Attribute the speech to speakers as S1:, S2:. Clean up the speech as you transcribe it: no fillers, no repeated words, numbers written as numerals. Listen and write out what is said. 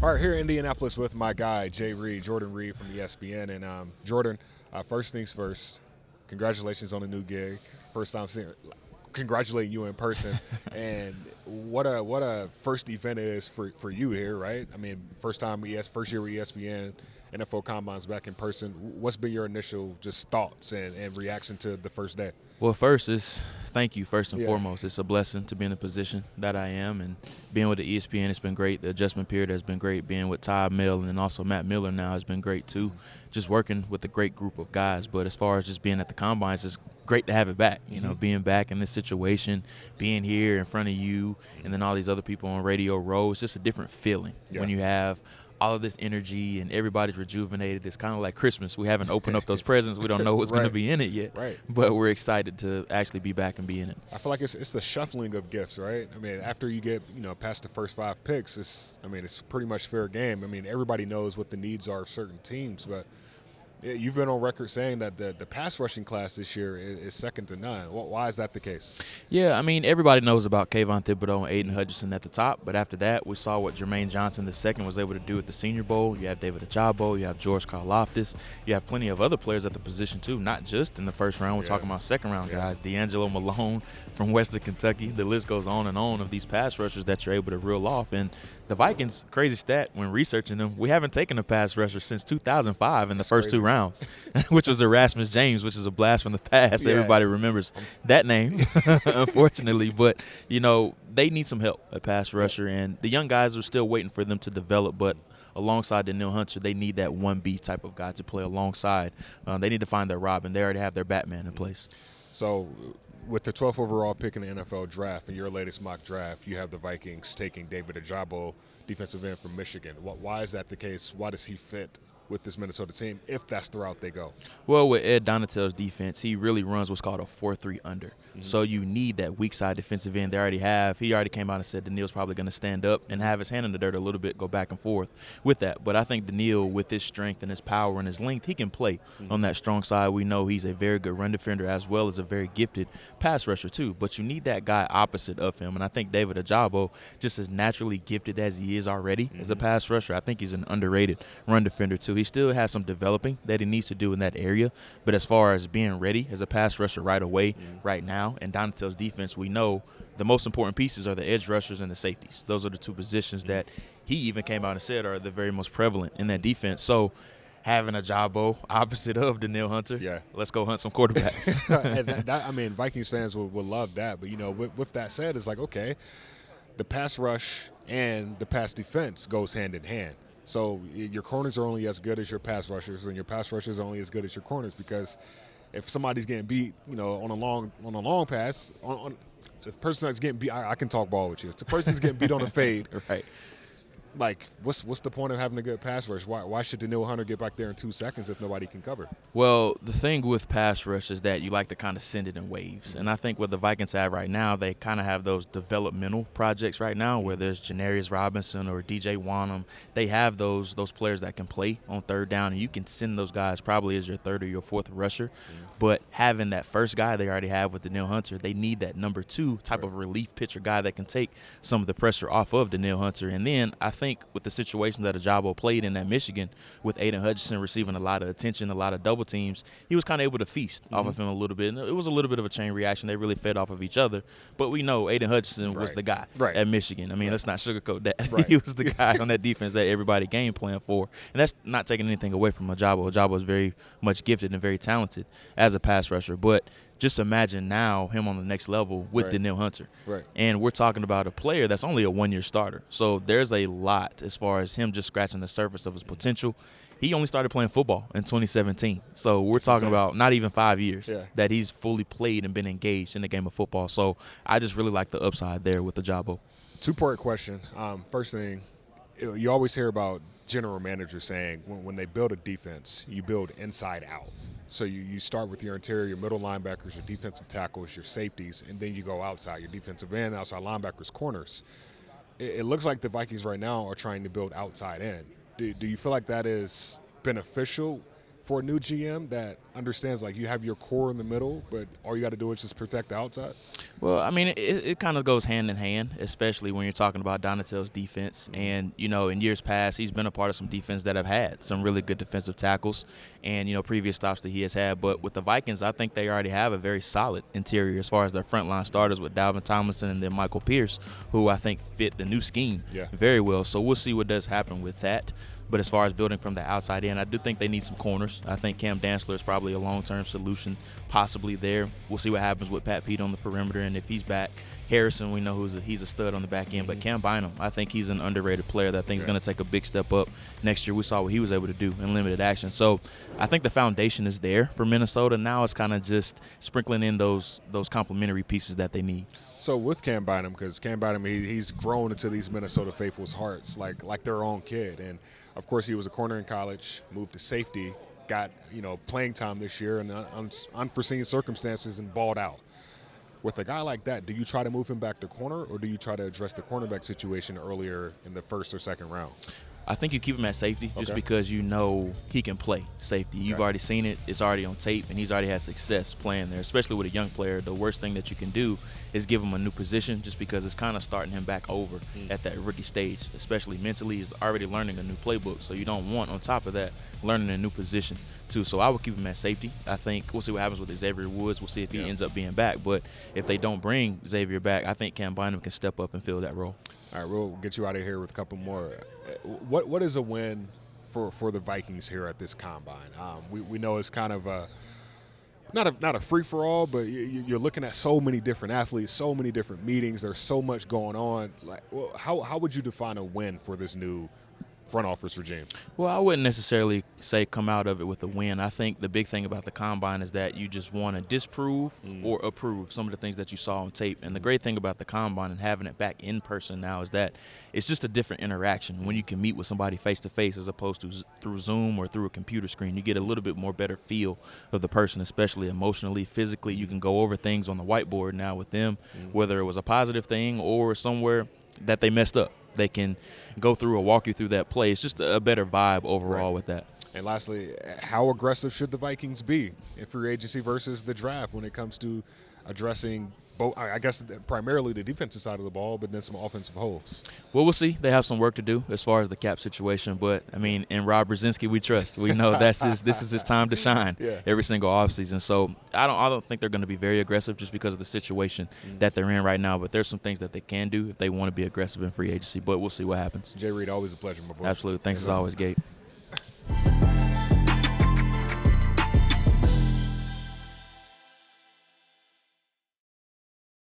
S1: All right, here in Indianapolis with my guy, Reid, Jordan Reid from ESPN. And Jordan, first things first, congratulations on the new gig. First time seeing, congratulating you in person. And what a first event it is for you here, right? I mean, first year with ESPN, NFL Combine's back in person. What's been your initial just thoughts and reaction to the first day?
S2: Well, first is thank you first and foremost. It's a blessing to be in the position that I am, and being with the ESPN, it's been great. The adjustment period has been great. Being with Todd Mill and also Matt Miller now has been great too. Just working with a great group of guys. But as far as just being at the Combines, it's great to have it back. You know, being back in this situation, being here in front of you, and then all these other people on Radio Row. It's just a different feeling when you have all of this energy and everybody's rejuvenated. It's kind of like Christmas. We haven't opened up those presents. We don't know what's going to be in it yet.
S1: Right.
S2: But we're excited to actually be back and be in it.
S1: I feel like it's the shuffling of gifts, right? I mean, after you get, past the first 5 picks, it's pretty much fair game. I mean, everybody knows what the needs are of certain teams, but you've been on record saying that the pass rushing class this year is second to none. Why is that the case?
S2: Yeah, I mean, everybody knows about Kayvon Thibodeau and Aiden Hutchinson at the top, but after that, we saw what Jermaine Johnson II was able to do at the Senior Bowl. You have David Ojabo, you have George Karlaftis, you have plenty of other players at the position too, not just in the first round. We're talking about second-round guys, D'Angelo Malone from Western Kentucky. The list goes on and on of these pass rushers that you're able to reel off. And the Vikings, crazy stat, when researching them, we haven't taken a pass rusher since 2005 in the first 2 rounds, which was Erasmus James, which is a blast from the past. Everybody remembers that name, unfortunately. But, they need some help at pass rusher, and the young guys are still waiting for them to develop. But alongside Danielle Hunter, they need that 1B type of guy to play alongside. They need to find their Robin. They already have their Batman in place.
S1: So with the 12th overall pick in the NFL draft, in your latest mock draft, you have the Vikings taking David Ojabo, defensive end from Michigan. Why is that the case? Why does he fit with this Minnesota team if that's the route they go?
S2: Well, with Ed Donatell's defense, he really runs what's called a 4-3 under. So you need that weak side defensive end. He already came out and said Daniil's probably going to stand up and have his hand in the dirt a little bit, go back and forth with that. But I think Daniil, with his strength and his power and his length, he can play on that strong side. We know he's a very good run defender as well as a very gifted pass rusher too. But you need that guy opposite of him. And I think David Ojabo, just as naturally gifted as he is already as a pass rusher, I think he's an underrated run defender too. He still has some developing that he needs to do in that area. But as far as being ready as a pass rusher right away, right now, and Donatell's defense, we know the most important pieces are the edge rushers and the safeties. Those are the 2 positions that he even came out and said are the very most prevalent in that defense. So having a Ojabo opposite of Danielle Hunter, let's go hunt some quarterbacks.
S1: And Vikings fans would love that. But, with that said, it's like, okay, the pass rush and the pass defense goes hand in hand. So your corners are only as good as your pass rushers, and your pass rushers are only as good as your corners, because if somebody's getting beat, on a long pass, on the person that's getting beat, I can talk ball with you. If the person's getting beat on a fade,
S2: right?
S1: Like, what's the point of having a good pass rush? Why should Danielle Hunter get back there in 2 seconds if nobody can cover?
S2: Well, the thing with pass rush is that you like to kind of send it in waves. And I think what the Vikings have right now, they kind of have those developmental projects right now where there's Janarius Robinson or DJ Wanham. They have those players that can play on third down, and you can send those guys probably as your third or your fourth rusher. But having that first guy they already have with Danielle Hunter, they need that number 2 type of relief pitcher guy that can take some of the pressure off of Danielle Hunter. And then I think with the situation that Ojabo played in at Michigan, with Aiden Hutchinson receiving a lot of attention, a lot of double teams, he was kind of able to feast off of him a little bit. And it was a little bit of a chain reaction. They really fed off of each other. But we know Aiden Hutchinson was the guy at Michigan. I mean, let's not sugarcoat that. He was the guy on that defense that everybody game plan for. And that's not taking anything away from Ojabo. Ojabo is very much gifted and very talented as a pass rusher. But just imagine now him on the next level with Danielle Hunter. And we're talking about a player that's only a 1-year starter. So there's a lot as far as him just scratching the surface of his potential. He only started playing football in 2017. So we're talking about not even 5 years that he's fully played and been engaged in the game of football. So I just really like the upside there with Ojabo.
S1: 2-part question. First thing, you always hear about general managers saying when they build a defense, you build inside out. So you start with your interior, your middle linebackers, your defensive tackles, your safeties, and then you go outside, your defensive end, outside linebackers, corners. It looks like the Vikings right now are trying to build outside in. Do you feel like that is beneficial for a new GM that understands, like, you have your core in the middle, but all you got to do is just protect the outside?
S2: Well, I mean, it kind of goes hand in hand, especially when you're talking about Donatel's defense. And, you know, in years past, he's been a part of some defense that have had some really good defensive tackles and, you know, previous stops that he has had. But with the Vikings, I think they already have a very solid interior as far as their frontline starters with Dalvin Tomlinson and then Michael Pierce, who I think fit the new scheme very well. So we'll see what does happen with that. But as far as building from the outside in, I do think they need some corners. I think Cam Dantzler is probably a long-term solution possibly there. We'll see what happens with Pat Pete on the perimeter, and if he's back. Harrison, we know he's a stud on the back end. But Cam Bynum, I think he's an underrated player that I think is going to take a big step up next year. We saw what he was able to do in limited action. So I think the foundation is there for Minnesota. Now it's kind of just sprinkling in those complementary pieces that they need.
S1: So with Cam Bynum, because Cam Bynum, he's grown into these Minnesota faithfuls' hearts like their own kid. And, of course, he was a corner in college, moved to safety, got, you know, playing time this year in unforeseen circumstances and balled out. With a guy like that, do you try to move him back to corner, or do you try to address the cornerback situation earlier in the first or second round?
S2: I think you keep him at safety just because you know he can play safety. You've already seen it. It's already on tape, and he's already had success playing there, especially with a young player. The worst thing that you can do is give him a new position just because it's kind of starting him back over at that rookie stage, especially mentally. He's already learning a new playbook, so you don't want, on top of that, learning a new position too. So I would keep him at safety. I think we'll see what happens with Xavier Woods. We'll see if he ends up being back. But if they don't bring Xavier back, I think Cam Bynum can step up and fill that role.
S1: All right, we'll get you out of here with a couple more. What is a win for the Vikings here at this combine? We know it's kind of not a free-for-all, but you're looking at so many different athletes, so many different meetings. There's so much going on. Like, how would you define a win for this new front office regime?
S2: Well, I wouldn't necessarily say come out of it with a win. I think the big thing about the combine is that you just want to disprove or approve some of the things that you saw on tape. And the great thing about the combine and having it back in person now is that it's just a different interaction. When you can meet with somebody face-to-face as opposed to through Zoom or through a computer screen, you get a little bit more better feel of the person, especially emotionally, physically. You can go over things on the whiteboard now with them, whether it was a positive thing or somewhere that they messed up. They can go through or walk you through that play. It's just a better vibe overall with that.
S1: And lastly, how aggressive should the Vikings be in free agency versus the draft when it comes to addressing both, I guess, primarily the defensive side of the ball, but then some offensive holes?
S2: Well, we'll see. They have some work to do as far as the cap situation. But, I mean, in Rob Brzezinski, we trust. We know this is his time to shine every single offseason. So I don't think they're going to be very aggressive just because of the situation that they're in right now. But there's some things that they can do if they want to be aggressive in free agency. But we'll see what happens.
S1: Jay Reid, always a pleasure, my boy.
S2: Absolutely. Thanks as always, Gabe.